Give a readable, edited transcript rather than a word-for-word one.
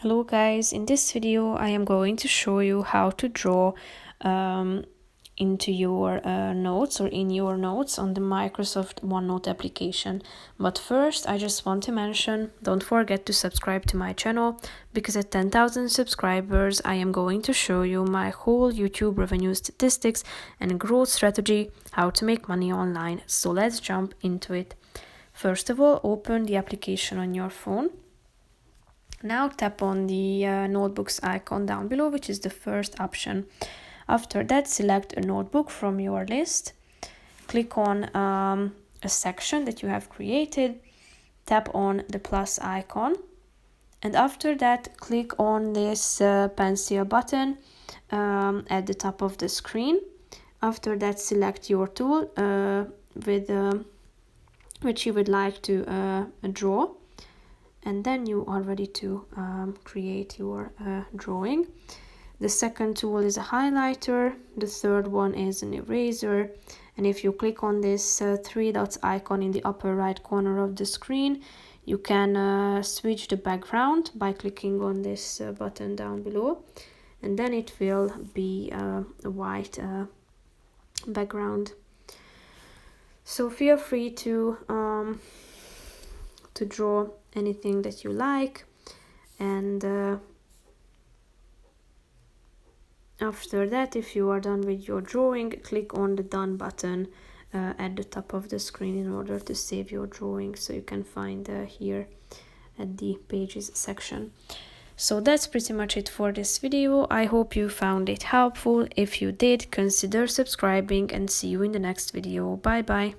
Hello guys, in this video I am going to show you how to draw into your notes or in your notes on the Microsoft OneNote application. But first I just want to mention, don't forget to subscribe to my channel, because at 10,000 subscribers I am going to show you my whole YouTube revenue statistics and growth strategy, how to make money online. So let's jump into it. First of all, open the application on your phone. Now tap on the notebooks icon down below, which is the first option. After that, select a notebook from your list. Click on a section that you have created. Tap on the plus icon. And after that, click on this pencil button at the top of the screen. After that, select your tool which you would like to draw. And then you are ready to create your drawing. The second tool is a highlighter. The third one is an eraser. And if you click on this three dots icon in the upper right corner of the screen, you can switch the background by clicking on this button down below. And then it will be a white background. So feel free to draw anything that you like, and after that, if you are done with your drawing, click on the done button at the top of the screen in order to save your drawing, so you can find here at the pages section. So that's pretty much it for this video. I hope you found it helpful. If you did, consider subscribing, and see you in the next video. Bye bye.